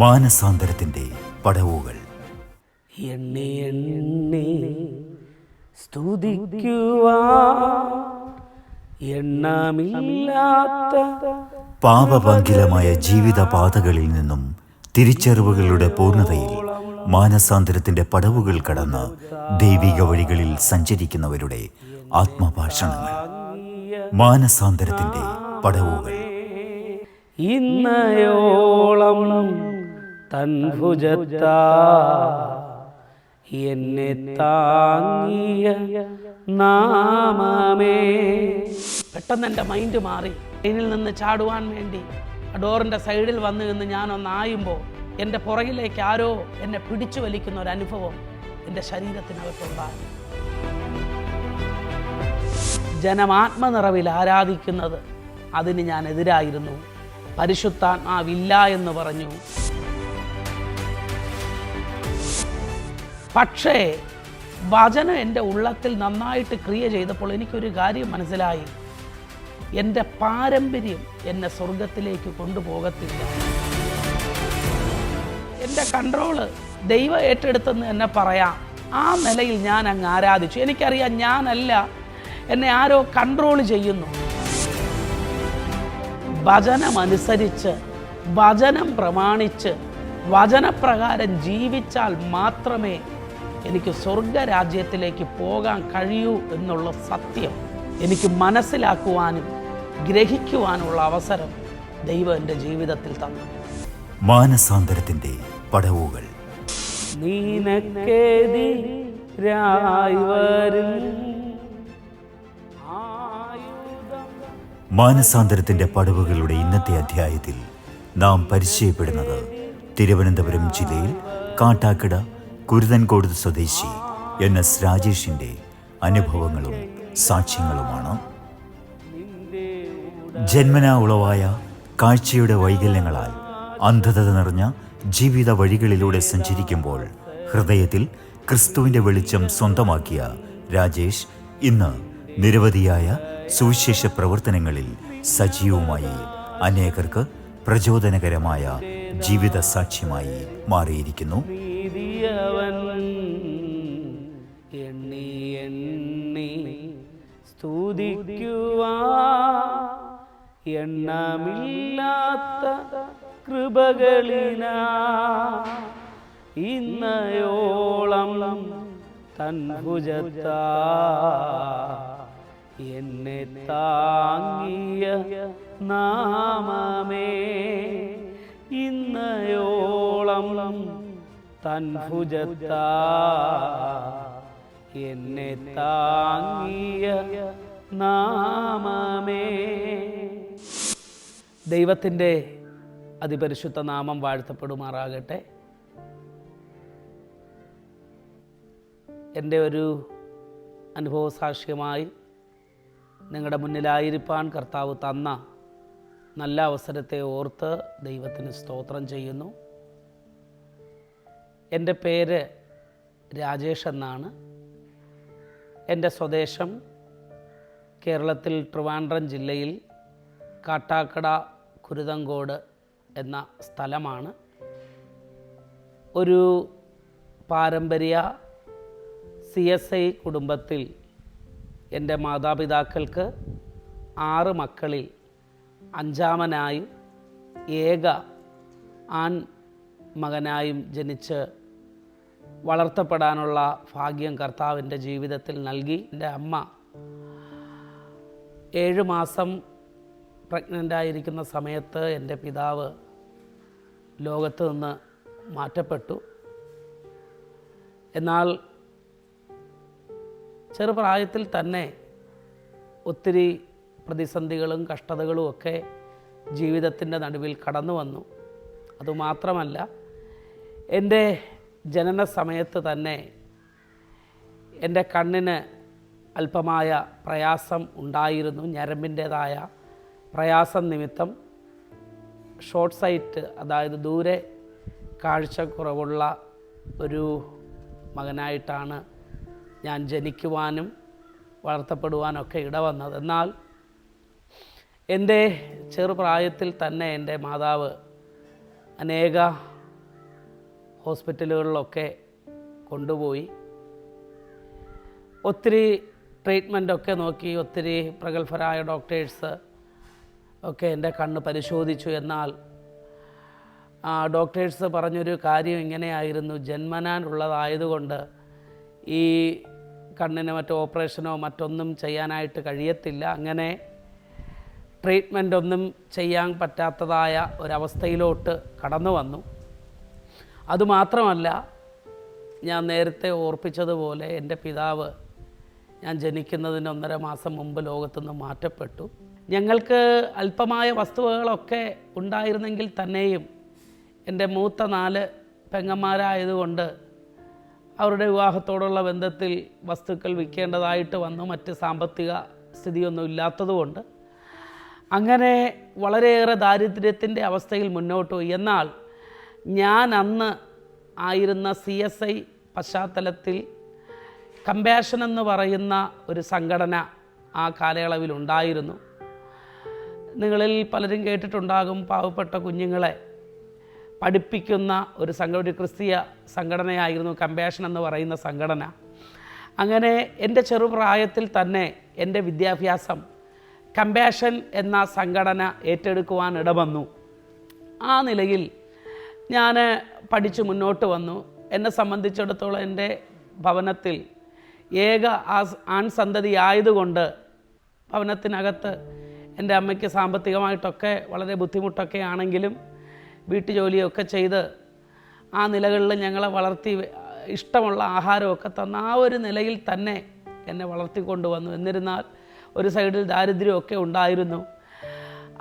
മാനസാന്തരത്തിന്റെ പടവുകൾ. എണ്ണി എണ്ണി സ്തുതിക്കുവാ എണ്ണമില്ലാത്ത പാപപങ്കിലമായ ജീവിതപാതകളിൽ നിന്നും തിരിച്ചറിവുകളുടെ പൂർണ്ണതയിൽ മാനസാന്തരത്തിന്റെ പടവുകൾ കടന്ന് ദൈവിക വഴികളിൽ സഞ്ചരിക്കുന്നവരുടെ ആത്മഭാഷണങ്ങൾ. മാനസാന്തരത്തിന്റെ പടവുകൾ. ഇന്നയോളം തൻ ഭുജത്താ എന്നെ താങ്ങിയ നാമമേ. പെട്ടെന്ന് എൻ്റെ മൈൻഡ് മാറി. ട്രെയിനിൽ നിന്ന് ചാടുവാൻ വേണ്ടി ഡോറിൻ്റെ സൈഡിൽ വന്ന് നിന്ന് ഞാനൊന്നായുമ്പോൾ എൻ്റെ പുറകിലേക്ക് ആരോ എന്നെ പിടിച്ചു വലിക്കുന്ന ഒരു അനുഭവം എൻ്റെ ശരീരത്തിനകത്തുണ്ടായി. ജനം ആത്മനിറവിൽ ആരാധിക്കുന്നത് അതിന് ഞാൻ എതിരായിരുന്നു. പരിശുദ്ധാത്മാവില്ല എന്ന് പറഞ്ഞു. പക്ഷേ വചനം എൻ്റെ ഉള്ളത്തിൽ നന്നായിട്ട് ക്രിയ ചെയ്തപ്പോൾ എനിക്കൊരു കാര്യം മനസ്സിലായി. എൻ്റെ പാരമ്പര്യം എന്നെ സ്വർഗത്തിലേക്ക് കൊണ്ടുപോകത്തില്ല. എൻ്റെ കൺട്രോള് ദൈവം ഏറ്റെടുത്തെന്ന് എന്നെ പറയാം. ആ നിലയിൽ ഞാൻ അങ്ങ് ആരാധിച്ചു. എനിക്കറിയാം ഞാനല്ല, എന്നെ ആരോ കൺട്രോൾ ചെയ്യുന്നു. വചനമനുസരിച്ച് വചനം പ്രമാണിച്ച് വചനപ്രകാരം ജീവിച്ചാൽ മാത്രമേ എനിക്ക് സ്വർഗരാജ്യത്തിലേക്ക് പോകാൻ കഴിയൂ എന്നുള്ള സത്യം എനിക്ക് മനസ്സിലാക്കുവാനും ഗ്രഹിക്കുവാനുള്ള അവസരം ദൈവം എൻ്റെ ജീവിതത്തിൽ തന്നു. മാനസാന്തരത്തിന്റെ പടവുകൾ. മാനസാന്തരത്തിന്റെ പടവുകളുടെ ഇന്നത്തെ അധ്യായത്തിൽ നാം പരിചയപ്പെടുന്നത് തിരുവനന്തപുരം ജില്ലയിൽ കാട്ടാക്കട കുരുതൻകോട് സ്വദേശി NS രാജേഷിന്റെ അനുഭവങ്ങളും സാക്ഷ്യങ്ങളുമാണ്. ജന്മനാ ഉളവായ കാഴ്ചയുടെ വൈകല്യങ്ങളാൽ അന്ധത നിറഞ്ഞ ജീവിത വഴികളിലൂടെ സഞ്ചരിക്കുമ്പോൾ ഹൃദയത്തിൽ ക്രിസ്തുവിന്റെ വെളിച്ചം സ്വന്തമാക്കിയ രാജേഷ് ഇന്ന് നിരവധിയായ സുവിശേഷ പ്രവർത്തനങ്ങളിൽ സജീവമായി അനേകർക്ക് പ്രചോദനകരമായ ജീവിത സാക്ഷ്യമായി മാറിയിരിക്കുന്നു. എണ്ണി എണ്ണി സ്തുതിക്കുവാ എണ്ണമില്ലാത്ത കൃപകളിനാ ഇന്നയോളം തൻ ഭുജത്താ എന്നെ താങ്ങിയ നാമമേ. ഇന്നയോളം തൻ ഭുജത്താ എന്നെ താങ്ങിയ നാമമേ. ദൈവത്തിൻ്റെ അതിപരിശുദ്ധ നാമം വാഴ്ത്തപ്പെടുമാറാകട്ടെ. എൻ്റെ ഒരു അനുഭവസാക്ഷ്യമായി നിങ്ങളുടെ മുന്നിലായിരിക്കാൻ കർത്താവ് തന്ന നല്ല അവസരത്തെ ഓർത്ത് ദൈവത്തിന് സ്തോത്രം ചെയ്യുന്നു. എൻ്റെ പേര് രാജേഷ് എന്നാണ്. എൻ്റെ സ്വദേശം കേരളത്തിൽ ട്രിവാൻഡ്രം ജില്ലയിൽ കാട്ടാക്കട കുരുതൻകോട് എന്ന സ്ഥലമാണ്. ഒരു പാരമ്പര്യ CSI കുടുംബത്തിൽ എൻ്റെ മാതാപിതാക്കൾക്ക് 6 മക്കളിൽ 5-മനായും ഏക ആൺ മകനായും ജനിച്ച് വളർത്തപ്പെടാനുള്ള ഭാഗ്യം കർത്താവിൻ്റെ ജീവിതത്തിൽ നൽകി. എൻ്റെ അമ്മ 7 മാസം പ്രഗ്നൻ്റായിരിക്കുന്ന സമയത്ത് എൻ്റെ പിതാവ് ലോകത്ത് നിന്ന് മാറ്റപ്പെട്ടു. എന്നാൽ ചെറുപ്രായത്തിൽ തന്നെ ഒത്തിരി പ്രതിസന്ധികളും കഷ്ടതകളും ഒക്കെ ജീവിതത്തിൻ്റെ നടുവിൽ കടന്നു വന്നു. അതുമാത്രമല്ല, എൻ്റെ ജനന സമയത്ത് തന്നെ എൻ്റെ കണ്ണിന് അല്പമായ പ്രയാസം ഉണ്ടായിരുന്നു. ഞരമ്പിൻ്റേതായ പ്രയാസം നിമിത്തം ഷോർട്ട് സൈറ്റ്, അതായത് ദൂരെ കാഴ്ചക്കുറവുള്ള ഒരു മകനായിട്ടാണ് ഞാൻ ജനിക്കുവാനും വളർത്തപ്പെടുവാനൊക്കെ ഇടവന്നത്. എന്നാൽ എൻ്റെ ചെറുപ്രായത്തിൽ തന്നെ എൻ്റെ മാതാവ് അനേക ഹോസ്പിറ്റലുകളിലൊക്കെ കൊണ്ടുപോയി. ഒത്തിരി ട്രീറ്റ്മെൻറ്റൊക്കെ നോക്കി. ഒത്തിരി പ്രഗത്ഭരായ ഡോക്ടേഴ്സ് ഒക്കെ എൻ്റെ കണ്ണ് പരിശോധിച്ചു. എന്നാൽ ഡോക്ടേഴ്സ് പറഞ്ഞൊരു കാര്യം ഇങ്ങനെയായിരുന്നു: ജന്മനാനുള്ളതായതുകൊണ്ട് ഈ കണ്ണിന് മറ്റു ഓപ്പറേഷനോ മറ്റൊന്നും ചെയ്യാനായിട്ട് കഴിയത്തില്ല. അങ്ങനെ ട്രീറ്റ്മെൻ്റ് ഒന്നും ചെയ്യാൻ പറ്റാത്തതായ ഒരവസ്ഥയിലോട്ട് കടന്നു വന്നു. അതുമാത്രമല്ല, ഞാൻ നേരത്തെ ഓർപ്പിച്ചതുപോലെ എൻ്റെ പിതാവ് ഞാൻ ജനിക്കുന്നതിന് 1.5 മാസം മുമ്പ് ലോകത്തുനിന്ന് മാറ്റപ്പെട്ടു. ഞങ്ങൾക്ക് അല്പമായ വസ്തുവകളൊക്കെ ഉണ്ടായിരുന്നെങ്കിൽ തന്നെയും എൻ്റെ മൂത്ത 4 പെങ്ങന്മാരായതുകൊണ്ട് അവരുടെ വിവാഹത്തോടുള്ള ബന്ധത്തിൽ വസ്തുക്കൾ വിൽക്കേണ്ടതായിട്ട് വന്നു. മറ്റ് സാമ്പത്തിക സ്ഥിതിയൊന്നും ഇല്ലാത്തതുകൊണ്ട് അങ്ങനെ വളരെയേറെ ദാരിദ്ര്യത്തിൻ്റെ അവസ്ഥയിൽ മുന്നോട്ട് പോയി. എന്നാൽ ഞാൻ അന്ന് ആയിരുന്ന CSI പശ്ചാത്തലത്തിൽ കമ്പാഷൻ എന്ന് പറയുന്ന ഒരു സംഘടന ആ കാലയളവിലുണ്ടായിരുന്നു. നിങ്ങളിൽ പലരും കേട്ടിട്ടുണ്ടാകും, പാവപ്പെട്ട കുഞ്ഞുങ്ങളെ പഠിപ്പിക്കുന്ന ഒരു ക്രിസ്തീയ സംഘടനയായിരുന്നു കമ്പാഷൻ എന്ന് പറയുന്ന സംഘടന. അങ്ങനെ എൻ്റെ ചെറുപ്രായത്തിൽ തന്നെ എൻ്റെ വിദ്യാഭ്യാസം കമ്പാഷൻ എന്ന സംഘടന ഏറ്റെടുക്കുവാൻ ഇടവന്നു. ആ നിലയിൽ ഞാൻ പഠിച്ചു മുന്നോട്ട് വന്നു. എന്നെ സംബന്ധിച്ചിടത്തോളം എൻ്റെ ഭവനത്തിൽ ഏക ആൺസന്തതി ആയതുകൊണ്ട് ഭവനത്തിനകത്ത് എൻ്റെ അമ്മയ്ക്ക് സാമ്പത്തികമായിട്ടൊക്കെ വളരെ ബുദ്ധിമുട്ടൊക്കെ ആണെങ്കിലും വീട്ടുജോലിയൊക്കെ ചെയ്ത് ആ നിലകളിൽ ഞങ്ങളെ വളർത്തി ഇഷ്ടമുള്ള ആഹാരമൊക്കെ തന്ന ആ ഒരു നിലയിൽ തന്നെ എന്നെ വളർത്തിക്കൊണ്ടുവന്നു. എന്നിരുന്നാൽ ഒരു സൈഡിൽ ദാരിദ്ര്യമൊക്കെ ഉണ്ടായിരുന്നു.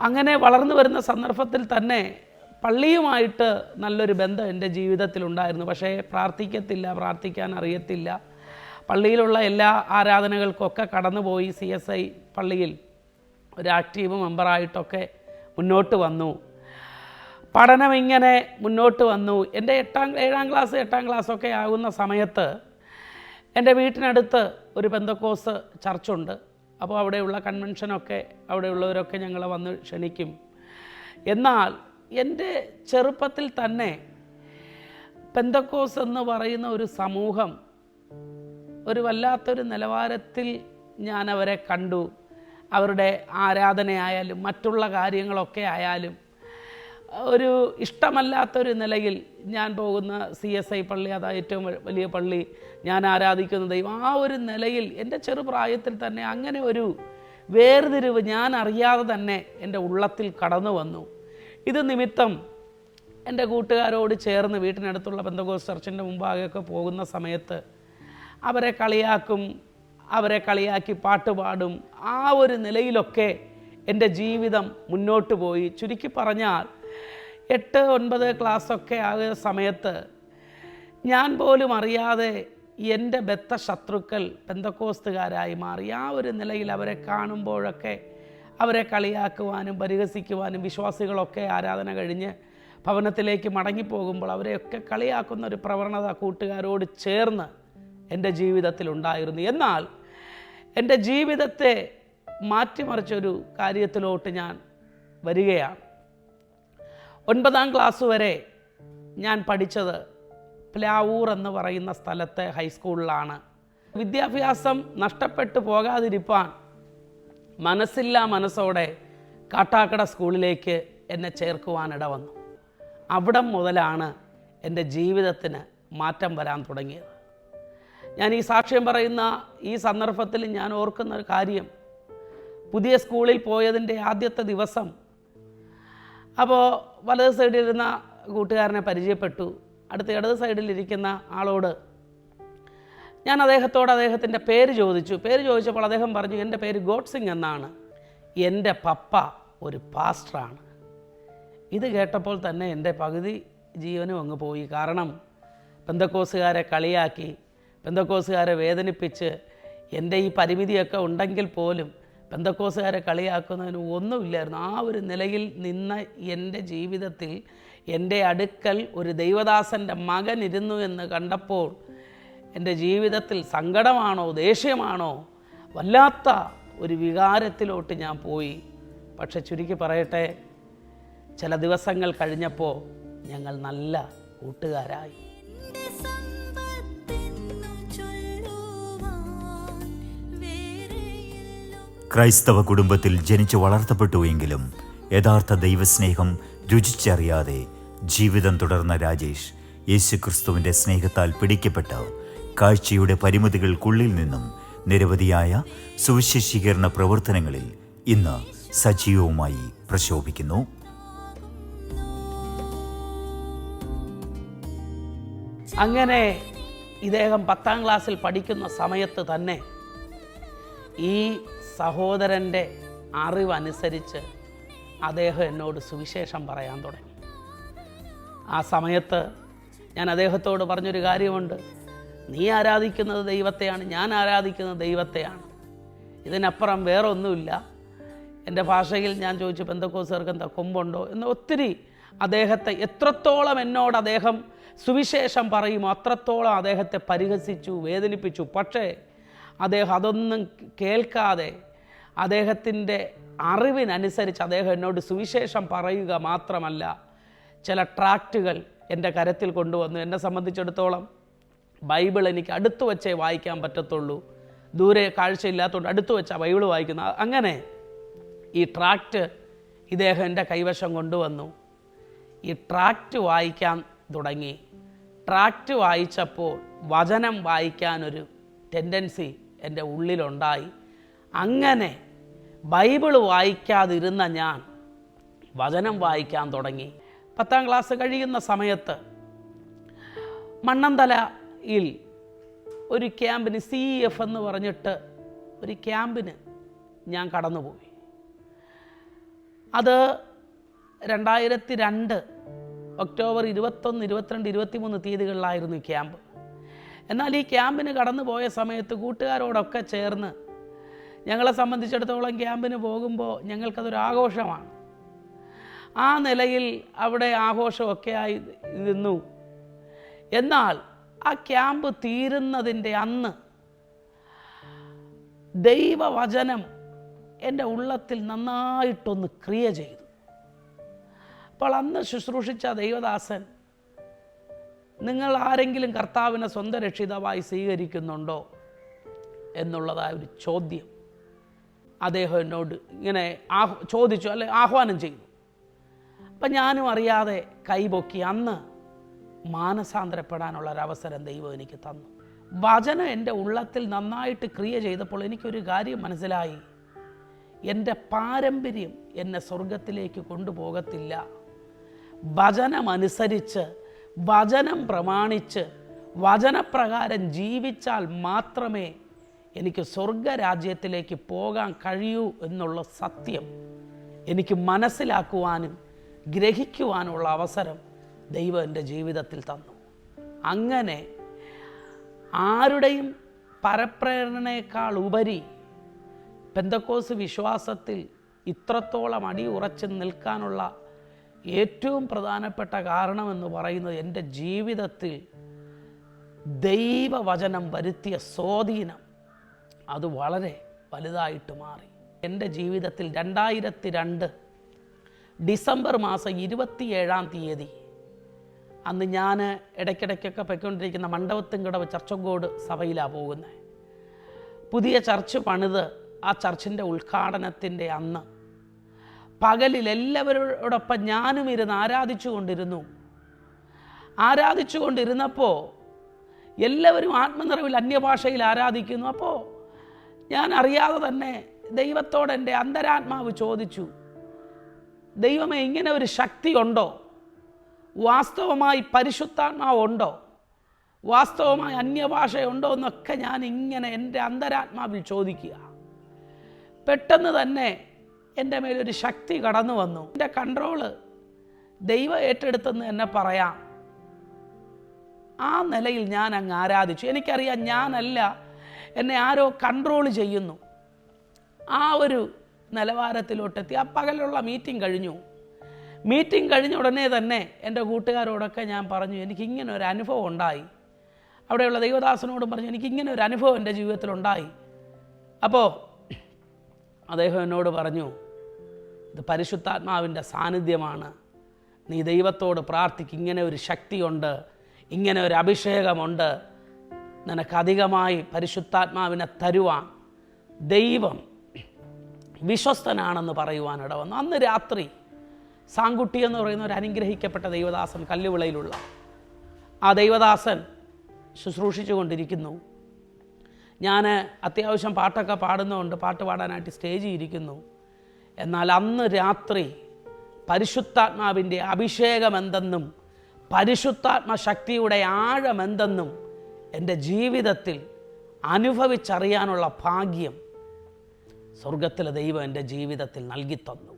അങ്ങനെ വളർന്നു വരുന്ന സന്ദർഭത്തിൽ തന്നെ പള്ളിയുമായിട്ട് നല്ലൊരു ബന്ധം എൻ്റെ ജീവിതത്തിലുണ്ടായിരുന്നു. പക്ഷേ പ്രാർത്ഥിക്കാൻ അറിയത്തില്ല. പള്ളിയിലുള്ള എല്ലാ ആരാധനകൾക്കൊക്കെ കടന്നുപോയി. CSI പള്ളിയിൽ ഒരു ആക്റ്റീവ് മെമ്പറായിട്ടൊക്കെ മുന്നോട്ട് വന്നു. പഠനം ഇങ്ങനെ മുന്നോട്ട് വന്നു. എൻ്റെ 7ാം ക്ലാസ് 8ാം ക്ലാസ്സൊക്കെ ആകുന്ന സമയത്ത് എൻ്റെ വീട്ടിനടുത്ത് ഒരു പെന്തക്കോസ് ചർച്ചുണ്ട്. അപ്പോൾ അവിടെയുള്ള കൺവെൻഷനൊക്കെ അവിടെയുള്ളവരൊക്കെ ഞങ്ങളെ വന്ന് ക്ഷണിക്കും. എന്നാൽ എൻ്റെ ചെറുപ്പത്തിൽ തന്നെ പെന്തക്കോസ് എന്ന് പറയുന്ന ഒരു സമൂഹം ഒരു വല്ലാത്തൊരു നിലവാരത്തിൽ ഞാൻ അവരെ കണ്ടു. അവരുടെ ആരാധനയായാലും മറ്റുള്ള കാര്യങ്ങളൊക്കെ ആയാലും ഒരു ഇഷ്ടമല്ലാത്തൊരു നിലയിൽ ഞാൻ പോകുന്ന CSI പള്ളി, അതാ ഏറ്റവും വലിയ പള്ളി, ഞാൻ ആരാധിക്കുന്ന ദൈവം, ആ ഒരു നിലയിൽ എൻ്റെ ചെറുപ്രായത്തിൽ തന്നെ അങ്ങനെ ഒരു വേർതിരിവ് ഞാൻ അറിയാതെ തന്നെ എൻ്റെ ഉള്ളത്തിൽ കടന്നു വന്നു. ഇത് നിമിത്തം എൻ്റെ കൂട്ടുകാരോട് ചേർന്ന് വീട്ടിനടുത്തുള്ള പെന്തക്കോസ്ത് ചർച്ചിൻ്റെ മുമ്പാകെയൊക്കെ പോകുന്ന സമയത്ത് അവരെ കളിയാക്കി പാട്ടുപാടും. ആ ഒരു നിലയിലൊക്കെ എൻ്റെ ജീവിതം മുന്നോട്ട് പോയി. ചുരുക്കി പറഞ്ഞാൽ 8, 9 ക്ലാസ്സൊക്കെ ആകുന്ന സമയത്ത് ഞാൻ പോലും അറിയാതെ എൻ്റെ ബദ്ധ ശത്രുക്കൾ പെന്തക്കോസ്തുകാരായി മാറി. ആ ഒരു നിലയിൽ അവരെ കാണുമ്പോഴൊക്കെ അവരെ കളിയാക്കുവാനും പരിഹസിക്കുവാനും, വിശ്വാസികളൊക്കെ ആരാധന കഴിഞ്ഞ് ഭവനത്തിലേക്ക് മടങ്ങിപ്പോകുമ്പോൾ അവരെയൊക്കെ കളിയാക്കുന്ന ഒരു പ്രവണത കൂട്ടുകാരോട് ചേർന്ന് എൻ്റെ ജീവിതത്തിലുണ്ടായിരുന്നു. എന്നാൽ എൻ്റെ ജീവിതത്തെ മാറ്റിമറിച്ചൊരു കാര്യത്തിലോട്ട് ഞാൻ വരികയാണ്. 9ാം ക്ലാസ് വരെ ഞാൻ പഠിച്ചത് പ്ലാവൂർ എന്ന് പറയുന്ന സ്ഥലത്തെ ഹൈസ്കൂളിലാണ്. വിദ്യാഭ്യാസം നഷ്ടപ്പെട്ടു പോകാതിരിപ്പാൻ മനസ്സോടെ കാട്ടാക്കട സ്കൂളിലേക്ക് എന്നെ ചേർക്കുവാനിട വന്നു. അവിടം മുതലാണ് എൻ്റെ ജീവിതത്തിന് മാറ്റം വരാൻ തുടങ്ങിയത്. ഞാൻ ഈ സാക്ഷ്യം പറയുന്ന ഈ സന്ദർഭത്തിൽ ഞാൻ ഓർക്കുന്ന ഒരു കാര്യം, പുതിയ സ്കൂളിൽ പോയതിൻ്റെ ആദ്യത്തെ ദിവസം അപ്പോൾ വലത് സൈഡിലിരുന്ന കൂട്ടുകാരനെ പരിചയപ്പെട്ടു. അടുത്ത ഇടത് സൈഡിലിരിക്കുന്ന ആളോട് ഞാൻ അദ്ദേഹത്തിൻ്റെ പേര് ചോദിച്ചപ്പോൾ അദ്ദേഹം പറഞ്ഞു, എൻ്റെ പേര് ഗോഡ്സിംഗ് എന്നാണ്, എൻ്റെ പപ്പ ഒരു പാസ്റ്ററാണ്. ഇത് കേട്ടപ്പോൾ തന്നെ എൻ്റെ പകുതി ജീവനും അങ്ങ് പോയി. കാരണം പെന്തക്കോസുകാരെ കളിയാക്കി, പെന്തക്കോസുകാരെ വേദനിപ്പിച്ച്, എൻ്റെ ഈ പരിമിതിയൊക്കെ ഉണ്ടെങ്കിൽ പോലും പെന്തക്കോസുകാരെ കളിയാക്കുന്നതിന് ഒന്നുമില്ലായിരുന്നു. ആ ഒരു നിലയിൽ നിന്ന എൻ്റെ ജീവിതത്തിൽ എൻ്റെ അടുക്കൽ ഒരു ദൈവദാസൻ്റെ മകൻ ഇരുന്നു എന്ന് കണ്ടപ്പോൾ എൻ്റെ ജീവിതത്തിൽ സങ്കടമാണോ ദേഷ്യമാണോ വല്ലാത്ത ഒരു വികാരത്തിലോട്ട് ഞാൻ പോയി. പക്ഷെ ചുരുക്കി പറയട്ടെ, ചില ദിവസങ്ങൾ കഴിഞ്ഞപ്പോൾ ഞങ്ങൾ നല്ല കൂട്ടുകാരായി. ക്രൈസ്തവ കുടുംബത്തിൽ ജനിച്ചു വളർത്തപ്പെട്ടുവെങ്കിലും യഥാർത്ഥ ദൈവസ്നേഹം രുചിച്ചറിയാതെ ജീവിതം തുടർന്ന രാജേഷ് യേശുക്രിസ്തുവിൻ്റെ സ്നേഹത്താൽ പിടിക്കപ്പെട്ട് കാഴ്ചയുടെ പരിമിതികൾക്കുള്ളിൽ നിന്നും നിരവധിയായ സുവിശേഷീകരണ പ്രവർത്തനങ്ങളിൽ ഇന്ന് സജീവവുമായി പ്രശോഭിക്കുന്നു. അങ്ങനെ ഇദ്ദേഹം 10ാം ക്ലാസ്സിൽ പഠിക്കുന്ന സമയത്ത് തന്നെ ഈ സഹോദരൻ്റെ അറിവനുസരിച്ച് അദ്ദേഹം എന്നോട് സുവിശേഷം പറയാൻ തുടങ്ങി. ആ സമയത്ത് ഞാൻ അദ്ദേഹത്തോട് പറഞ്ഞൊരു കാര്യമുണ്ട്, നീ ആരാധിക്കുന്നത് ദൈവത്തെയാണ്, ഞാൻ ആരാധിക്കുന്നത് ദൈവത്തെയാണ്, ഇതിനപ്പുറം വേറെ ഒന്നുമില്ല. എൻ്റെ ഭാഷയിൽ ഞാൻ ചോദിച്ചു, പെന്തക്കോസ്തുകാർക്ക് എന്താ കൊമ്പുണ്ടോ എന്ന്. ഒത്തിരി അദ്ദേഹത്തെ എത്രത്തോളം എന്നോട് അദ്ദേഹം സുവിശേഷം പറയുമോ അത്രത്തോളം അദ്ദേഹത്തെ പരിഹസിച്ചു, വേദനിപ്പിച്ചു. പക്ഷേ അദ്ദേഹം അതൊന്നും കേൾക്കാതെ അദ്ദേഹത്തിൻ്റെ അറിവിനനുസരിച്ച് അദ്ദേഹം എന്നോട് സുവിശേഷം പറയുക മാത്രമല്ല, ചില ട്രാക്റ്റുകൾ എൻ്റെ കരത്തിൽ കൊണ്ടുവന്നു. എന്നെ സംബന്ധിച്ചിടത്തോളം ബൈബിൾ എനിക്ക് അടുത്ത് വെച്ചേ വായിക്കാൻ പറ്റത്തുള്ളൂ, ദൂരെ കാഴ്ചയില്ലാത്തതുകൊണ്ട് അടുത്ത് വെച്ചാൽ ബൈബിൾ വായിക്കുന്നത്. അങ്ങനെ ഈ ട്രാക്റ്റ് ഇദ്ദേഹം എൻ്റെ കൈവശം കൊണ്ടുവന്നു. ഈ ട്രാക്റ്റ് വായിക്കാൻ തുടങ്ങി. ട്രാക്റ്റ് വായിച്ചപ്പോൾ വചനം വായിക്കാനൊരു ടെൻഡൻസി എൻ്റെ ഉള്ളിലുണ്ടായി. അങ്ങനെ ബൈബിൾ വായിക്കാതിരുന്ന ഞാൻ വചനം വായിക്കാൻ തുടങ്ങി. 10ാം ക്ലാസ് കഴിയുന്ന സമയത്ത് മണ്ണന്തലയിൽ ഒരു ക്യാമ്പിന് CEF എന്ന് പറഞ്ഞിട്ട് ഒരു ക്യാമ്പിന് ഞാൻ കടന്നുപോയി. അത് 2002 ഒക്ടോബർ 21, 22, 23 തീയതികളിലായിരുന്നു ഈ ക്യാമ്പ്. എന്നാൽ ഈ ക്യാമ്പിന് കടന്നു പോയ സമയത്ത് കൂട്ടുകാരോടൊക്കെ ചേർന്ന് ഞങ്ങളെ സംബന്ധിച്ചിടത്തോളം ക്യാമ്പിന് പോകുമ്പോൾ ഞങ്ങൾക്കതൊരു ആഘോഷമാണ്. ആ നിലയിൽ അവിടെ ആഘോഷമൊക്കെ ആയി ഇരുന്നു. എന്നാൽ ആ ക്യാമ്പ് തീരുന്നതിൻ്റെ അന്ന് ദൈവവചനം എൻ്റെ ഉള്ളത്തിൽ നന്നായിട്ടൊന്ന് ക്രിയ ചെയ്തു. അപ്പോൾ അന്ന് ശുശ്രൂഷിച്ച ദൈവദാസൻ, നിങ്ങൾ ആരെങ്കിലും കർത്താവിനെ സ്വന്തം രക്ഷിതാവായി സ്വീകരിക്കുന്നുണ്ടോ എന്നുള്ളതായ ഒരു ചോദ്യം അദ്ദേഹം എന്നോട് ഇങ്ങനെ ചോദിച്ചു, അല്ലെ ആഹ്വാനം ചെയ്തു. അപ്പം ഞാനും അറിയാതെ കൈപൊക്കി. അന്ന് മാനസാന്തരപ്പെടാനുള്ളൊരവസരം ദൈവം എനിക്ക് തന്നു. വചനം എൻ്റെ ഉള്ളത്തിൽ നന്നായിട്ട് ക്രിയ ചെയ്തപ്പോൾ എനിക്കൊരു കാര്യം മനസ്സിലായി, എൻ്റെ പാരമ്പര്യം എന്നെ സ്വർഗത്തിലേക്ക് കൊണ്ടുപോകത്തില്ല. വചനമനുസരിച്ച്, വചനം പ്രമാണിച്ച്, വചനപ്രകാരം ജീവിച്ചാൽ മാത്രമേ എനിക്ക് സ്വർഗരാജ്യത്തിലേക്ക് പോകാൻ കഴിയൂ എന്നുള്ള സത്യം എനിക്ക് മനസ്സിലാക്കുവാനും ഗ്രഹിക്കുവാനുള്ള അവസരം ദൈവം എൻ്റെ ജീവിതത്തിൽ തന്നു. അങ്ങനെ ആരുടെയും പരപ്രേരണയേക്കാൾ ഉപരി പെന്തക്കോസ്ത് വിശ്വാസത്തിൽ ഇത്രത്തോളം അടിയുറച്ച് നിൽക്കാനുള്ള ഏറ്റവും പ്രധാനപ്പെട്ട കാരണമെന്ന് പറയുന്നത് എൻ്റെ ജീവിതത്തിൽ ദൈവവചനം വരുത്തിയ സ്വാധീനം അത് വളരെ വലുതായിട്ട് മാറി. എൻ്റെ ജീവിതത്തിൽ 2002 ഡിസംബർ മാസം 27-ാം തീയതി, അന്ന് ഞാൻ ഇടയ്ക്കിടയ്ക്കൊക്കെ പൊയ്ക്കൊണ്ടിരിക്കുന്ന മണ്ഡപത്തുംകടവ് ചർച്ചങ്കോട് സഭയിലാണ് പോകുന്നത്. പുതിയ ചർച്ച് പണിത് ആ ചർച്ചിൻ്റെ ഉദ്ഘാടനത്തിൻ്റെ അന്ന് പകലിൽ എല്ലാവരോടൊപ്പം ഞാനും ഇരുന്ന് ആരാധിച്ചു കൊണ്ടിരുന്നപ്പോൾ എല്ലാവരും ആത്മനിറവിൽ അന്യഭാഷയിൽ ആരാധിക്കുന്നു. അപ്പോൾ ഞാൻ അറിയാതെ തന്നെ ദൈവത്തോട് എൻ്റെ അന്തരാത്മാവ് ചോദിച്ചു, ദൈവമേ, ഇങ്ങനെ ഒരു ശക്തി ഉണ്ടോ? വാസ്തവമായി പരിശുദ്ധാത്മാവുണ്ടോ? വാസ്തവമായി അന്യഭാഷയുണ്ടോ എന്നൊക്കെ ഞാൻ ഇങ്ങനെ എൻ്റെ അന്തരാത്മാവിൽ ചോദിക്കുക. പെട്ടെന്ന് തന്നെ എൻ്റെ മേലൊരു ശക്തി കടന്നു വന്നു. എൻ്റെ കൺട്രോള് ദൈവം ഏറ്റെടുത്തെന്ന് എന്നെ പറയാം. ആ നിലയിൽ ഞാൻ അങ്ങ് ആരാധിച്ചു. എനിക്കറിയാം ഞാനല്ല, എന്നെ ആരോ കൺട്രോൾ ചെയ്യുന്നു. ആ ഒരു നിലവാരത്തിലോട്ടെത്തി. ആ പകലുള്ള മീറ്റിംഗ് കഴിഞ്ഞ ഉടനെ തന്നെ എൻ്റെ കൂട്ടുകാരോടൊക്കെ ഞാൻ പറഞ്ഞു, എനിക്കിങ്ങനെ ഒരു അനുഭവം ഉണ്ടായി. അവിടെയുള്ള ദൈവദാസനോടും പറഞ്ഞു, എനിക്കിങ്ങനെ ഒരു അനുഭവം എൻ്റെ ജീവിതത്തിലുണ്ടായി. അപ്പോൾ അദ്ദേഹം എന്നോട് പറഞ്ഞു, ഇത് പരിശുദ്ധാത്മാവിൻ്റെ സാന്നിധ്യമാണ്, നീ ദൈവത്തോട് പ്രാർത്ഥിക്കും, ഇങ്ങനെ ഒരു ശക്തിയുണ്ട്, ഇങ്ങനെ ഒരു അഭിഷേകമുണ്ട്, നിനക്കധികമായി പരിശുദ്ധാത്മാവിനെ തരുവാൻ ദൈവം വിശ്വസ്തനാണെന്ന് പറയുവാനിട വന്നു. അന്ന് രാത്രി സാങ്കുട്ടി എന്ന് പറയുന്ന ഒരു അനുഗ്രഹിക്കപ്പെട്ട ദൈവദാസൻ, കല്ലുവിളയിലുള്ള ആ ദൈവദാസൻ ശുശ്രൂഷിച്ചു കൊണ്ടിരിക്കുന്നു. ഞാൻ അത്യാവശ്യം പാട്ടൊക്കെ പാടുന്നതുകൊണ്ട് പാട്ട് പാടാനായിട്ട് സ്റ്റേജിൽ ഇരിക്കുന്നു. എന്നാൽ അന്ന് രാത്രി പരിശുദ്ധാത്മാവിൻ്റെ അഭിഷേകമെന്തെന്നും പരിശുദ്ധാത്മ ശക്തിയുടെ ആഴമെന്തെന്നും എൻ്റെ ജീവിതത്തിൽ അനുഭവിച്ചറിയാനുള്ള ഭാഗ്യം സ്വർഗത്തിലെ ദൈവം എൻ്റെ ജീവിതത്തിൽ നൽകിത്തന്നു.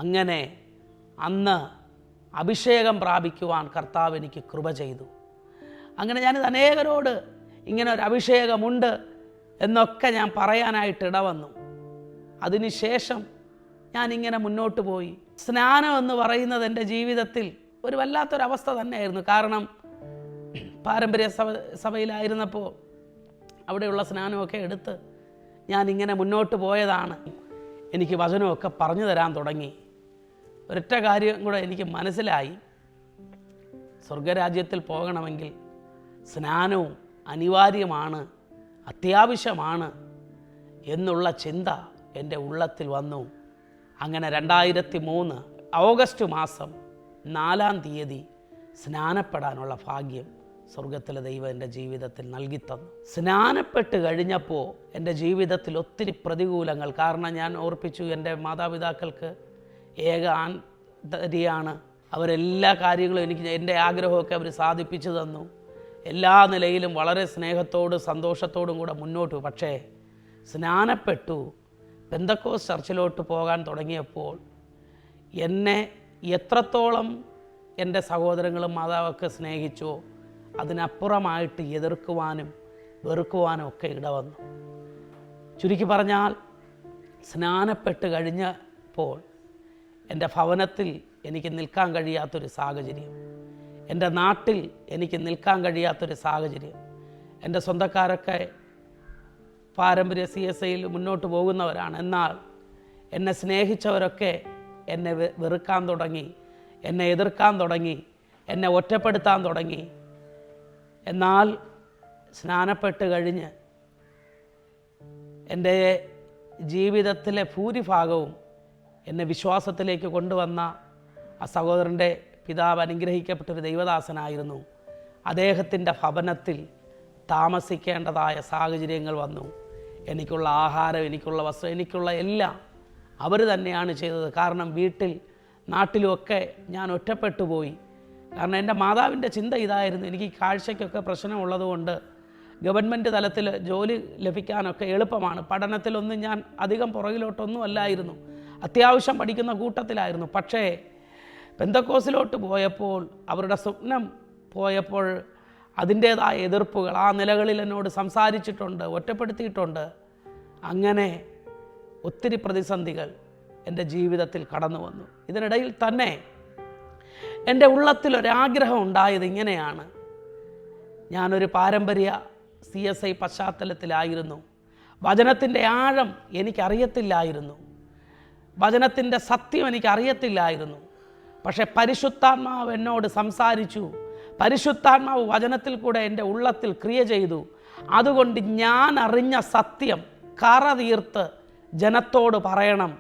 അങ്ങനെ അന്ന് അഭിഷേകം പ്രാപിക്കുവാൻ കർത്താവ് എനിക്ക് കൃപ ചെയ്തു. അങ്ങനെ ഞാനിത് അനേകരോട് ഇങ്ങനെ ഒരു അഭിഷേകമുണ്ട് എന്നൊക്കെ ഞാൻ പറയാനായിട്ട് ഇടവന്നു. അതിനുശേഷം ഞാനിങ്ങനെ മുന്നോട്ട് പോയി. സ്നാനം എന്ന് പറയുന്നത് എൻ്റെ ജീവിതത്തിൽ ഒരു വല്ലാത്തൊരവസ്ഥ തന്നെയായിരുന്നു. കാരണം പാരമ്പര്യ സഭയിലായിരുന്നപ്പോൾ അവിടെയുള്ള സ്നാനമൊക്കെ എടുത്ത് ഞാനിങ്ങനെ മുന്നോട്ട് പോയതാണ്. എനിക്ക് വചനമൊക്കെ പറഞ്ഞു തരാൻ തുടങ്ങി. ഒരൊറ്റ കാര്യം കൂടെ എനിക്ക് മനസ്സിലായി, സ്വർഗരാജ്യത്തിൽ പോകണമെങ്കിൽ സ്നാനവും അനിവാര്യമാണ്, അത്യാവശ്യമാണ് എന്നുള്ള ചിന്ത എൻ്റെ ഉള്ളത്തിൽ വന്നു. അങ്ങനെ 2003 ഓഗസ്റ്റ് മാസം 4-ാം തീയതി സ്നാനപ്പെടാനുള്ള ഭാഗ്യം സ്വർഗത്തിലെ ദൈവം എൻ്റെ ജീവിതത്തിൽ നൽകിത്തന്നു. സ്നാനപ്പെട്ട് കഴിഞ്ഞപ്പോൾ എൻ്റെ ജീവിതത്തിൽ ഒത്തിരി പ്രതികൂലങ്ങൾ. കാരണം ഞാൻ ഓർപ്പിച്ചു, എൻ്റെ മാതാപിതാക്കൾക്ക് ഏക ആന്തരിയാണ്. അവരെല്ലാ കാര്യങ്ങളും എനിക്ക്, എൻ്റെ ആഗ്രഹമൊക്കെ അവർ സാധിപ്പിച്ചു തന്നു. എല്ലാ നിലയിലും വളരെ സ്നേഹത്തോടും സന്തോഷത്തോടും കൂടെ മുന്നോട്ട്. പക്ഷേ സ്നാനപ്പെട്ടു പെന്തക്കോസ് ചർച്ചിലോട്ട് പോകാൻ തുടങ്ങിയപ്പോൾ എന്നെ എത്രത്തോളം എൻ്റെ സഹോദരങ്ങളും മാതാവൊക്കെ സ്നേഹിച്ചോ അതിനപ്പുറമായിട്ട് എതിർക്കുവാനും വെറുക്കുവാനും ഒക്കെ ഇടവന്നു. ചുരുക്കി പറഞ്ഞാൽ സ്നാനപ്പെട്ട് കഴിഞ്ഞപ്പോൾ എൻ്റെ ഭവനത്തിൽ എനിക്ക് നിൽക്കാൻ കഴിയാത്തൊരു സാഹചര്യം, എൻ്റെ നാട്ടിൽ എനിക്ക് നിൽക്കാൻ കഴിയാത്തൊരു സാഹചര്യം. എൻ്റെ സ്വന്തക്കാരൊക്കെ പാരമ്പര്യ CSIയിൽ മുന്നോട്ട് പോകുന്നവരാണ്. എന്നാൽ എന്നെ സ്നേഹിച്ചവരൊക്കെ എന്നെ വെറുക്കാൻ തുടങ്ങി, എന്നെ എതിർക്കാൻ തുടങ്ങി, എന്നെ ഒറ്റപ്പെടുത്താൻ തുടങ്ങി. എന്നാൽ സ്നാനപ്പെട്ട് കഴിഞ്ഞ് എൻ്റെ ജീവിതത്തിലെ ഭൂരിഭാഗവും എന്നെ വിശ്വാസത്തിലേക്ക് കൊണ്ടുവന്ന ആ സഹോദരൻ്റെ പിതാവ് അനുഗ്രഹിക്കപ്പെട്ടൊരു ദൈവദാസനായിരുന്നു. അദ്ദേഹത്തിൻ്റെ ഭവനത്തിൽ താമസിക്കേണ്ടതായ സാഹചര്യങ്ങൾ വന്നു. എനിക്കുള്ള ആഹാരം, എനിക്കുള്ള വസ്ത്രം, എനിക്കുള്ള എല്ലാം അവർ തന്നെയാണ് ചെയ്തത്. കാരണം നാട്ടിലുമൊക്കെ ഞാൻ ഒറ്റപ്പെട്ടു പോയി. കാരണം എൻ്റെ മാതാവിൻ്റെ ചിന്ത ഇതായിരുന്നു, എനിക്ക് കാഴ്ചയ്ക്കൊക്കെ പ്രശ്നമുള്ളതുകൊണ്ട് ഗവൺമെൻറ് തലത്തിൽ ജോലി ലഭിക്കാനൊക്കെ എളുപ്പമാണ്. പഠനത്തിലൊന്നും ഞാൻ അധികം പുറകിലോട്ടൊന്നും അല്ലായിരുന്നു, അത്യാവശ്യം പഠിക്കുന്ന കൂട്ടത്തിലായിരുന്നു. പക്ഷേ പെന്തക്കോസിലോട്ട് പോയപ്പോൾ, അവരുടെ സ്വപ്നം പോയപ്പോൾ അതിൻ്റേതായ എതിർപ്പുകൾ ആ നിലകളിൽ എന്നോട് സംസാരിച്ചിട്ടുണ്ട്, ഒറ്റപ്പെടുത്തിയിട്ടുണ്ട്. അങ്ങനെ ഒത്തിരി പ്രതിസന്ധികൾ എൻ്റെ ജീവിതത്തിൽ കടന്നു വന്നു. ഇതിനിടയിൽ തന്നെ എൻ്റെ ഉള്ളത്തിലൊരാഗ്രഹം ഉണ്ടായത് ഇങ്ങനെയാണ്. ഞാനൊരു പാരമ്പര്യ CSI പശ്ചാത്തലത്തിലായിരുന്നു. വചനത്തിൻ്റെ ആഴം എനിക്കറിയത്തില്ലായിരുന്നു, വചനത്തിൻ്റെ സത്യം എനിക്കറിയത്തില്ലായിരുന്നു. പക്ഷേ പരിശുദ്ധാത്മാവ് എന്നോട് സംസാരിച്ചു. പരിശുദ്ധാത്മാവ് വചനത്തിൽ കൂടെ എൻ്റെ ഉള്ളത്തിൽ ക്രിയ ചെയ്തു. അതുകൊണ്ട് ഞാൻ അറിഞ്ഞ സത്യം കറ തീർത്ത് ജനത്തോട് പറയണം.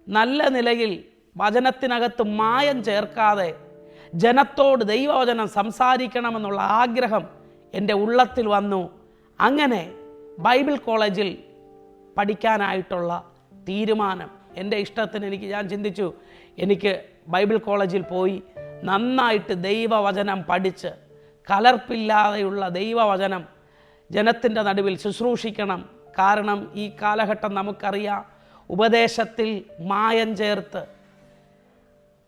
നല്ല നിലയിൽ വചനത്തിനകത്ത് മായം ചേർക്കാതെ ജനത്തോട് ദൈവവചനം സംസാരിക്കണമെന്നുള്ള ആഗ്രഹം എൻ്റെ ഉള്ളത്തിൽ വന്നു. അങ്ങനെ ബൈബിൾ കോളേജിൽ പഠിക്കാനായിട്ടുള്ള തീരുമാനം എൻ്റെ ഇഷ്ടത്തിന് ഞാൻ ചിന്തിച്ചു, എനിക്ക് ബൈബിൾ കോളേജിൽ പോയി നന്നായിട്ട് ദൈവവചനം പഠിച്ച് കലർപ്പില്ലാതെയുള്ള ദൈവവചനം ജനത്തിൻ്റെ നടുവിൽ ശുശ്രൂഷിക്കണം. കാരണം ഈ കാലഘട്ടം നമുക്കറിയാം, ഉപദേശത്തിൽ മായം ചേർത്ത്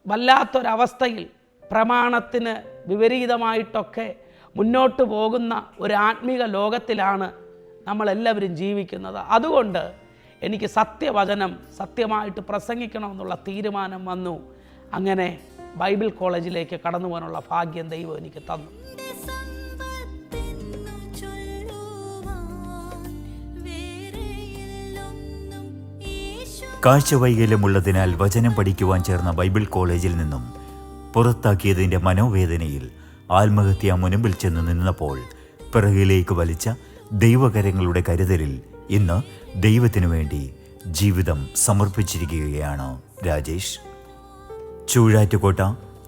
വല്ലാത്തൊരവസ്ഥയിൽ പ്രമാണത്തിന് വിപരീതമായിട്ടൊക്കെ മുന്നോട്ട് പോകുന്ന ഒരു ആത്മീക ലോകത്തിലാണ് നമ്മളെല്ലാവരും ജീവിക്കുന്നത്. അതുകൊണ്ട് എനിക്ക് സത്യവചനം സത്യമായിട്ട് പ്രസംഗിക്കണമെന്നുള്ള തീരുമാനം വന്നു. അങ്ങനെ ബൈബിൾ കോളേജിലേക്ക് കടന്നു പോകാനുള്ള ഭാഗ്യം ദൈവം എനിക്ക് തന്നു. കാഴ്ചവൈകല്യമുള്ളതിനാൽ വചനം പഠിക്കുവാൻ ചേർന്ന ബൈബിൾ കോളേജിൽ നിന്നും പുറത്താക്കിയതിൻ്റെ മനോവേദനയിൽ ആത്മഹത്യ മുൻപിൽ ചെന്ന് നിന്നപ്പോൾ പിറകിലേക്ക് വലിച്ച ദൈവകരങ്ങളുടെ കരുതലിൽ ഇന്ന് ദൈവത്തിനു വേണ്ടി ജീവിതം സമർപ്പിച്ചിരിക്കുകയാണ് Rajesh. Chuzhattukotta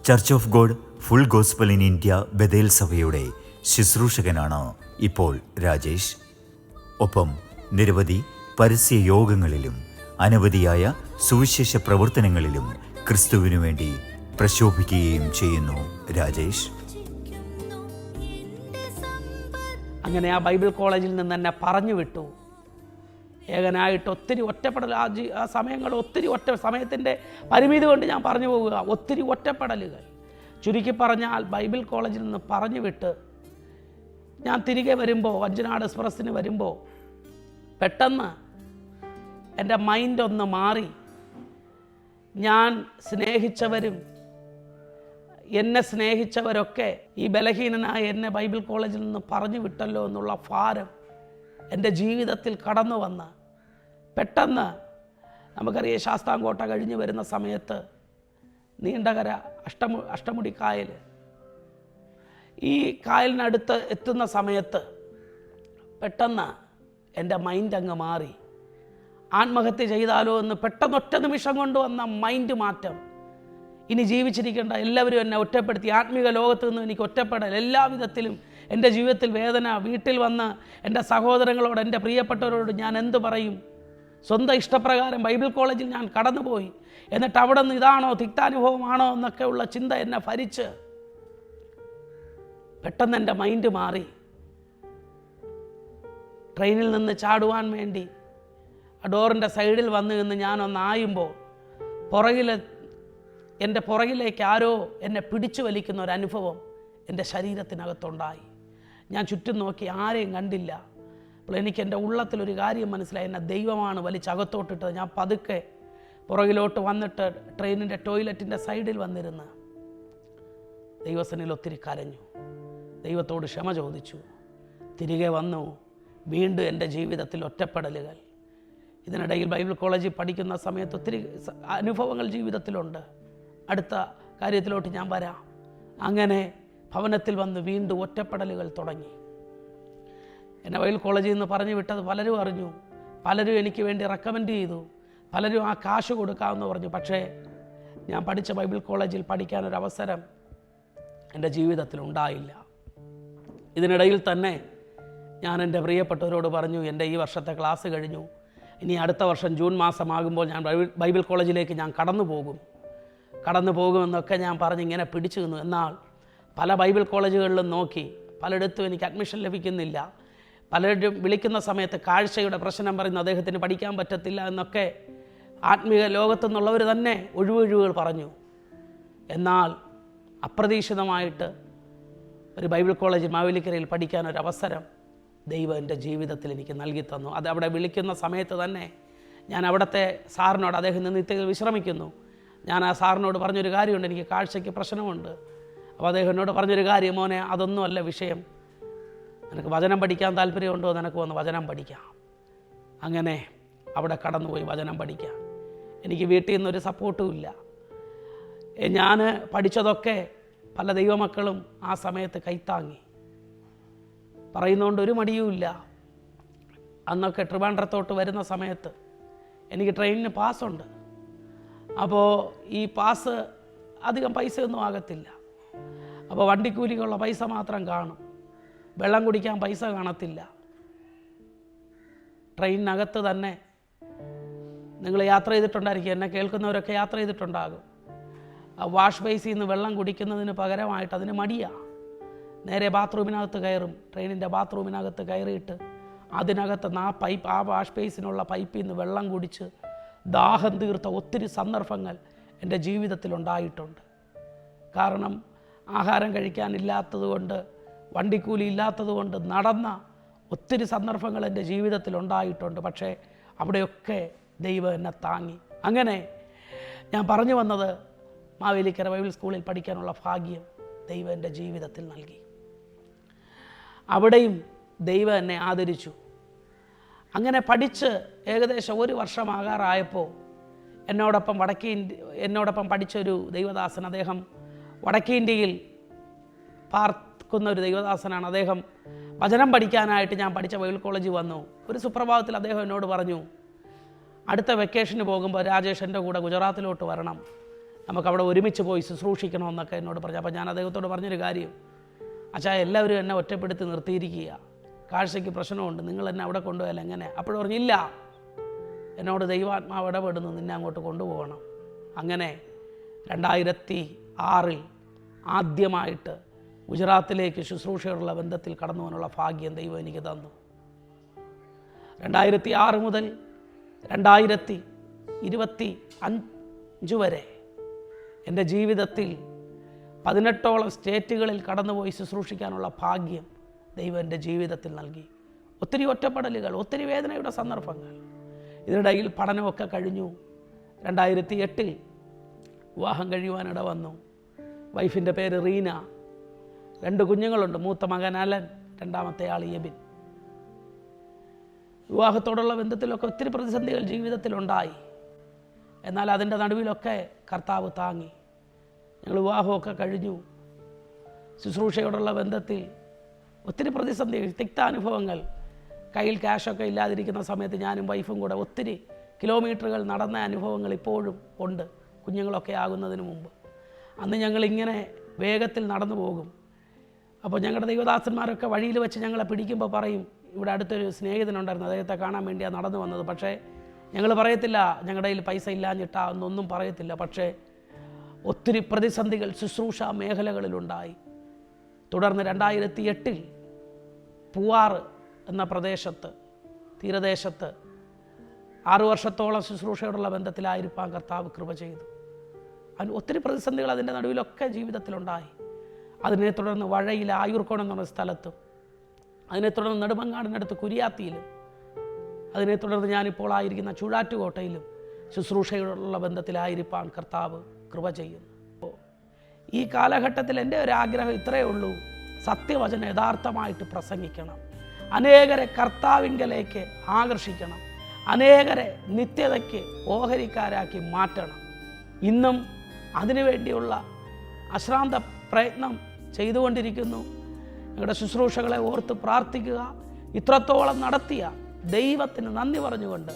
church of God full gospel in India Bethel സഭയുടെ ശുശ്രൂഷകനാണ് ഇപ്പോൾ രാജേഷ്. ഒപ്പം നിരവധി പരസ്യ യോഗങ്ങളിലും അനവധിയായ സുവിശേഷ പ്രവർത്തനങ്ങളിലും ക്രിസ്തുവിനു വേണ്ടി പ്രശോഭിക്കുകയും ചെയ്യുന്നു രാജേഷ്. അങ്ങനെ ആ ബൈബിൾ കോളേജിൽ നിന്ന് എന്നെ പറഞ്ഞു വിട്ടു. ഏകനായിട്ട് ഒത്തിരി ഒറ്റപ്പെടൽ, ആ സമയങ്ങൾ ഒത്തിരി സമയത്തിൻ്റെ പരിമിതി കൊണ്ട് ഞാൻ പറഞ്ഞു പോവുക, ഒത്തിരി ഒറ്റപ്പെടലുകൾ. ചുരുക്കി പറഞ്ഞാൽ ബൈബിൾ കോളേജിൽ നിന്ന് പറഞ്ഞു വിട്ട് ഞാൻ തിരികെ വരുമ്പോൾ, വഞ്ചനാട് എക്സ്പ്രസ്സിന് വരുമ്പോൾ പെട്ടെന്ന് എൻ്റെ മൈൻഡൊന്ന് മാറി. ഞാൻ സ്നേഹിച്ചവരും എന്നെ സ്നേഹിച്ചവരൊക്കെ ഈ ബലഹീനനായ എന്നെ ബൈബിൾ കോളേജിൽ നിന്ന് പറഞ്ഞു വിട്ടല്ലോ എന്നുള്ള ഭാരം എൻ്റെ ജീവിതത്തിൽ കടന്നു വന്ന് പെട്ടെന്ന്, നമുക്കറിയാം ശാസ്താംകോട്ട കഴിഞ്ഞ് വരുന്ന സമയത്ത് നീണ്ടകര അഷ്ടമുടി കായൽ, ഈ കായലിനടുത്ത് എത്തുന്ന സമയത്ത് പെട്ടെന്ന് എൻ്റെ മൈൻഡ് അങ്ങ് മാറി. ആത്മഹത്യ ചെയ്താലോ എന്ന് പെട്ടെന്ന് ഒറ്റ നിമിഷം കൊണ്ട് വന്ന മൈൻഡ് മാറ്റം. ഇനി ജീവിച്ചിരിക്കേണ്ട, എല്ലാവരും എന്നെ ഒറ്റപ്പെടുത്തി, ആത്മീക ലോകത്ത് നിന്നും എനിക്ക് ഒറ്റപ്പെടൽ, എല്ലാവിധത്തിലും എൻ്റെ ജീവിതത്തിൽ വേദന. വീട്ടിൽ വന്ന് എൻ്റെ സഹോദരങ്ങളോട്, എൻ്റെ പ്രിയപ്പെട്ടവരോട് ഞാൻ എന്ത് പറയും? സ്വന്തം ഇഷ്ടപ്രകാരം ബൈബിൾ കോളേജിൽ ഞാൻ കടന്നുപോയി, എന്നിട്ട് അവിടെ നിന്ന് ഇതാണോ തിക്താനുഭവമാണോ എന്നൊക്കെയുള്ള ചിന്ത എന്നെ ഭരിച്ച് പെട്ടെന്ന് എൻ്റെ മൈൻഡ് മാറി. ട്രെയിനിൽ നിന്ന് ചാടുവാൻ വേണ്ടി ആ ഡോറിൻ്റെ സൈഡിൽ വന്ന് നിന്ന് ഞാനൊന്നായുമ്പോൾ എൻ്റെ പുറകിലേക്ക് ആരോ എന്നെ പിടിച്ചു വലിക്കുന്ന ഒരനുഭവം എൻ്റെ ശരീരത്തിനകത്തുണ്ടായി. ഞാൻ ചുറ്റും നോക്കി, ആരെയും കണ്ടില്ല. അപ്പോൾ എനിക്ക് എൻ്റെ ഉള്ളത്തിലൊരു കാര്യം മനസ്സിലായി, എന്നെ ദൈവമാണ് വലിച്ചകത്തോട്ടിട്ടത്. ഞാൻ പതുക്കെ പുറകിലോട്ട് വന്നിട്ട് ട്രെയിനിൻ്റെ ടോയ്ലറ്റിൻ്റെ സൈഡിൽ വന്നിരുന്ന് ദൈവസന്നിധിയിൽ ഒത്തിരി കരഞ്ഞു, ദൈവത്തോട് ക്ഷമ ചോദിച്ചു. തിരികെ വന്നു. വീണ്ടും എൻ്റെ ജീവിതത്തിൽ ഒറ്റപ്പെടലുകൾ. ഇതിനിടയിൽ ബൈബിൾ കോളേജിൽ പഠിക്കുന്ന സമയത്ത് ഒത്തിരി അനുഭവങ്ങൾ ജീവിതത്തിലുണ്ട്. അടുത്ത കാര്യത്തിലോട്ട് ഞാൻ വരാം. അങ്ങനെ ഭവനത്തിൽ വന്ന് വീണ്ടും ഒറ്റപ്പെടലുകൾ തുടങ്ങി. എന്നെ ബൈബിൾ കോളേജിൽ നിന്ന് പറഞ്ഞു വിട്ടത് പലരും അറിഞ്ഞു, പലരും എനിക്ക് വേണ്ടി റെക്കമെൻഡ് ചെയ്തു, പലരും ആ കാശ് കൊടുക്കാമെന്ന് പറഞ്ഞു. പക്ഷേ ഞാൻ പഠിച്ച ബൈബിൾ കോളേജിൽ പഠിക്കാനൊരവസരം എൻ്റെ ജീവിതത്തിൽ ഉണ്ടായില്ല. ഇതിനിടയിൽ തന്നെ ഞാൻ എൻ്റെ പ്രിയപ്പെട്ടവരോട് പറഞ്ഞു, എൻ്റെ ഈ വർഷത്തെ ക്ലാസ് കഴിഞ്ഞു, ഇനി അടുത്ത വർഷം ജൂൺ മാസമാകുമ്പോൾ ഞാൻ ബൈബിൾ കോളേജിലേക്ക് ഞാൻ കടന്നു പോകുമെന്നൊക്കെ ഞാൻ പറഞ്ഞ് ഇങ്ങനെ പിടിച്ചു നിന്നു. എന്നാൽ പല ബൈബിൾ കോളേജുകളിലും നോക്കി, പലയിടത്തും എനിക്ക് അഡ്മിഷൻ ലഭിക്കുന്നില്ല. പലരും വിളിക്കുന്ന സമയത്ത് കാഴ്ചയുടെ പ്രശ്നം പറയുന്നു, അദ്ദേഹത്തിന് പഠിക്കാൻ പറ്റത്തില്ല എന്നൊക്കെ ആത്മീയ ലോകത്തു നിന്നുള്ളവർ തന്നെ ഒഴിവുകൾ പറഞ്ഞു. എന്നാൽ അപ്രതീക്ഷിതമായിട്ട് ഒരു ബൈബിൾ കോളേജ് മാവേലിക്കരയിൽ പഠിക്കാനൊരവസരം ദൈവം എൻ്റെ ജീവിതത്തിൽ എനിക്ക് നൽകി തന്നു. അത് അവിടെ വിളിക്കുന്ന സമയത്ത് തന്നെ ഞാൻ അവിടുത്തെ സാറിനോട്, അദ്ദേഹം നിത്യത്തിൽ വിശ്രമിക്കുന്നു, ഞാൻ ആ സാറിനോട് പറഞ്ഞൊരു കാര്യമുണ്ട്, എനിക്ക് കാഴ്ചയ്ക്ക് പ്രശ്നമുണ്ട്. അപ്പോൾ അദ്ദേഹം എന്നോട് പറഞ്ഞൊരു കാര്യം, മോനെ അതൊന്നുമല്ല വിഷയം, നിനക്ക് വചനം പഠിക്കാൻ താല്പര്യമുണ്ടോ, നിനക്ക് വന്ന് വചനം പഠിക്കാം. അങ്ങനെ അവിടെ കടന്നുപോയി വചനം പഠിക്കാം. എനിക്ക് വീട്ടിൽ നിന്നൊരു സപ്പോർട്ടും ഇല്ല. ഞാൻ പഠിച്ചതൊക്കെ പല ദൈവമക്കളും ആ സമയത്ത് കൈത്താങ്ങി, പറയുന്നതുകൊണ്ട് ഒരു മടിയുമില്ല. അന്നൊക്കെ ട്രിവാൻഡ്രത്തോട്ട് വരുന്ന സമയത്ത് എനിക്ക് ട്രെയിനിന് പാസ്സുണ്ട്. അപ്പോൾ ഈ പാസ് അധികം പൈസയൊന്നും ആകത്തില്ല. അപ്പോൾ വണ്ടിക്കൂലിക്കുള്ള പൈസ മാത്രം കാണും, വെള്ളം കുടിക്കാൻ പൈസ കാണത്തില്ല. ട്രെയിനിനകത്ത് തന്നെ നിങ്ങൾ യാത്ര ചെയ്തിട്ടുണ്ടായിരിക്കും, എന്നെ കേൾക്കുന്നവരൊക്കെ യാത്ര ചെയ്തിട്ടുണ്ടാകും. ആ വാഷ് ബേസിൽ നിന്ന് വെള്ളം കുടിക്കുന്നതിന് പകരമായിട്ട് അതിന് മടിയാണ്. നേരെ ബാത്റൂമിനകത്ത് കയറും, ട്രെയിനിൻ്റെ ബാത്റൂമിനകത്ത് കയറിയിട്ട് അതിനകത്ത് ആ വാഷ് ബേസിനുള്ള പൈപ്പിൽ നിന്ന് വെള്ളം കുടിച്ച് ദാഹം തീർത്ത ഒത്തിരി സന്ദർഭങ്ങൾ എൻ്റെ ജീവിതത്തിലുണ്ടായിട്ടുണ്ട്. കാരണം ആഹാരം കഴിക്കാനില്ലാത്തതുകൊണ്ട്, വണ്ടിക്കൂലി ഇല്ലാത്തതുകൊണ്ട് നടന്ന ഒത്തിരി സന്ദർഭങ്ങൾ എൻ്റെ ജീവിതത്തിലുണ്ടായിട്ടുണ്ട്. പക്ഷേ അവിടെയൊക്കെ ദൈവം എന്നെ താങ്ങി. അങ്ങനെ ഞാൻ പറഞ്ഞു വന്നത്, മാവേലിക്കര ബൈബിൾ സ്കൂളിൽ പഠിക്കാനുള്ള ഭാഗ്യം ദൈവം എൻ്റെ ജീവിതത്തിൽ നൽകി. അവിടെയും ദൈവം എന്നെ ആദരിച്ചു. അങ്ങനെ പഠിച്ച് ഏകദേശം ഒരു വർഷമാകാറായപ്പോൾ എന്നോടൊപ്പം പഠിച്ചൊരു ദൈവദാസൻ, അദ്ദേഹം വടക്കേ ഇന്ത്യയിൽ പാർക്കുന്ന ഒരു ദൈവദാസനാണ്. അദ്ദേഹം വചനം പഠിക്കാനായിട്ട് ഞാൻ പഠിച്ച ബൈബിൾ കോളേജിൽ വന്നു. ഒരു സുപ്രഭാതത്തിൽ അദ്ദേഹം എന്നോട് പറഞ്ഞു, അടുത്ത വെക്കേഷന് പോകുമ്പോൾ രാജേഷ് എൻ്റെ കൂടെ ഗുജറാത്തിലോട്ട് വരണം, നമുക്കവിടെ ഒരുമിച്ച് പോയി ശുശ്രൂഷിക്കണമെന്നൊക്കെ എന്നോട് പറഞ്ഞു. അപ്പോൾ ഞാൻ അദ്ദേഹത്തോട് പറഞ്ഞൊരു കാര്യം, അച്ഛാ എല്ലാവരും എന്നെ ഒറ്റപ്പെടുത്തി നിർത്തിയിരിക്കുക, കാഴ്ചയ്ക്ക് പ്രശ്നമുണ്ട്, നിങ്ങൾ എന്നെ അവിടെ കൊണ്ടുപോയാൽ എങ്ങനെ? അപ്പോഴും പറഞ്ഞില്ല, എന്നോട് ദൈവാത്മാവ് ഇടപെടുന്നു, നിന്നെ അങ്ങോട്ട് കൊണ്ടുപോകണം. അങ്ങനെ 2006 ആദ്യമായിട്ട് ഗുജറാത്തിലേക്ക് ശുശ്രൂഷയോടുള്ള ബന്ധത്തിൽ കടന്നു പോകാനുള്ള ഭാഗ്യം ദൈവം എനിക്ക് തന്നു. 2006 മുതൽ 2025 വരെ എൻ്റെ ജീവിതത്തിൽ 18ഓളം സ്റ്റേറ്റുകളിൽ കടന്നുപോയി ശുശ്രൂഷിക്കാനുള്ള ഭാഗ്യം ദൈവം എൻ്റെ ജീവിതത്തിൽ നൽകി. ഒത്തിരി ഒറ്റപ്പെടലുകൾ, ഒത്തിരി വേദനയുടെ സന്ദർഭങ്ങൾ. ഇതിനിടയിൽ പഠനമൊക്കെ കഴിഞ്ഞു. 2008 വിവാഹം കഴിയുവാനിട വന്നു. വൈഫിൻ്റെ പേര് റീന. 2 കുഞ്ഞുങ്ങളുണ്ട്, മൂത്ത മകൻ അലൻ, രണ്ടാമത്തെ ആൾ എബിൻ. വിവാഹത്തോടുള്ള ബന്ധത്തിലൊക്കെ ഒത്തിരി പ്രതിസന്ധികൾ ജീവിതത്തിലുണ്ടായി. എന്നാൽ അതിൻ്റെ നടുവിലൊക്കെ കർത്താവ് താങ്ങി. ഞങ്ങൾ വിവാഹമൊക്കെ കഴിഞ്ഞു. ശുശ്രൂഷയോടുള്ള ബന്ധത്തിൽ ഒത്തിരി പ്രതിസന്ധികൾ, തിക്താനുഭവങ്ങൾ. കയ്യിൽ ക്യാഷൊക്കെ ഇല്ലാതിരിക്കുന്ന സമയത്ത് ഞാനും വൈഫും കൂടെ ഒത്തിരി കിലോമീറ്ററുകൾ നടന്ന അനുഭവങ്ങൾ ഇപ്പോഴും ഉണ്ട്, കുഞ്ഞുങ്ങളൊക്കെ ആകുന്നതിന് മുമ്പ്. അന്ന് ഞങ്ങളിങ്ങനെ വേഗത്തിൽ നടന്നു പോകും. അപ്പോൾ ഞങ്ങളുടെ ദൈവദാസന്മാരൊക്കെ വഴിയിൽ വെച്ച് ഞങ്ങളെ പിടിക്കുമ്പോൾ പറയും, ഇവിടെ അടുത്തൊരു സ്നേഹിതനുണ്ടായിരുന്നു, അദ്ദേഹത്തെ കാണാൻ വേണ്ടിയാണ് നടന്നു വന്നത്. പക്ഷേ ഞങ്ങൾ പറയത്തില്ല ഞങ്ങളുടെ കയ്യിൽ പൈസ ഇല്ലാഞ്ഞിട്ടാ എന്നൊന്നും പറയത്തില്ല. പക്ഷേ ഒത്തിരി പ്രതിസന്ധികൾ ശുശ്രൂഷ മേഖലകളിലുണ്ടായി. തുടർന്ന് 2008 പൂവാറ് എന്ന പ്രദേശത്ത്, തീരദേശത്ത് 6 വർഷത്തോളം ശുശ്രൂഷയോടുള്ള ബന്ധത്തിലായിരിക്കാൻ കർത്താവ് കൃപ ചെയ്തു. അതിന് ഒത്തിരി പ്രതിസന്ധികൾ അതിൻ്റെ നടുവിലൊക്കെ ജീവിതത്തിലുണ്ടായി. അതിനെ തുടർന്ന് വഴയിൽ ആയൂർക്കോണം എന്ന സ്ഥലത്തും, അതിനെ തുടർന്ന് നെടുമങ്ങാടിനടുത്ത് കുരിയാത്തിയിലും, അതിനെ തുടർന്ന് ഞാനിപ്പോൾ ആയിരിക്കുന്ന ചൂഴാറ്റുകോട്ടയിലും ശുശ്രൂഷയോടുള്ള ബന്ധത്തിലായിരിക്കാൻ കർത്താവ് കൃപ ചെയ്യുന്നു. ഈ കാലഘട്ടത്തിൽ എൻ്റെ ഒരു ആഗ്രഹം ഇത്രയേ ഉള്ളൂ, സത്യവചനം യഥാർത്ഥമായിട്ട് പ്രസംഗിക്കണം, അനേകരെ കർത്താവിങ്കലേക്ക് ആകർഷിക്കണം, അനേകരെ നിത്യതയ്ക്ക് ഓഹരിക്കാരാക്കി മാറ്റണം. ഇന്നും അതിനുവേണ്ടിയുള്ള അശ്രാന്ത പ്രയത്നം ചെയ്തുകൊണ്ടിരിക്കുന്നു. ഞങ്ങളുടെ ശുശ്രൂഷകളെ ഓർത്ത് പ്രാർത്ഥിക്കുക. ഇത്രത്തോളം നടത്തിയ ദൈവത്തിന് നന്ദി പറഞ്ഞുകൊണ്ട്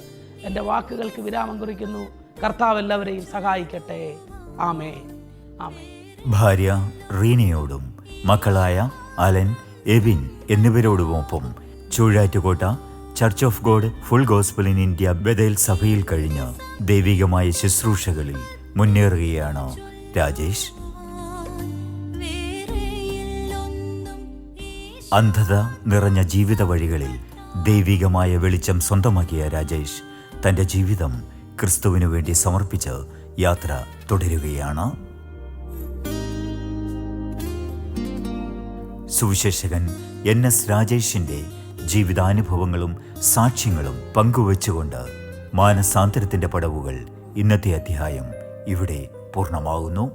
എൻ്റെ വാക്കുകൾക്ക് വിരാമം കുറിക്കുന്നു. കർത്താവ് എല്ലാവരെയും സഹായിക്കട്ടെ. ആമേൻ, ആമേൻ. ഭാര്യ റീനയോടും മക്കളായ അലൻ, എവിൻ എന്നിവരോടുമൊപ്പം Chuzhattukotta church of God full gospel in India Bethel സഭയിൽ കഴിഞ്ഞ് ദൈവികമായ ശുശ്രൂഷകളിൽ മുന്നേറുകയാണ് രാജേഷ്. അന്ധത നിറഞ്ഞ ജീവിത വഴികളിൽ ദൈവികമായ വെളിച്ചം സ്വന്തമാക്കിയ രാജേഷ് തൻ്റെ ജീവിതം ക്രിസ്തുവിനു വേണ്ടി സമർപ്പിച്ച് യാത്ര തുടരുകയാണ്. സുവിശേഷകൻ NS രാജേഷിൻ്റെ ജീവിതാനുഭവങ്ങളും സാക്ഷ്യങ്ങളും പങ്കുവച്ചുകൊണ്ട് മാനസാന്തരത്തിൻ്റെ പടവുകൾ ഇന്നത്തെ അധ്യായം ഇവിടെ പൂർണ്ണമാകുന്നു.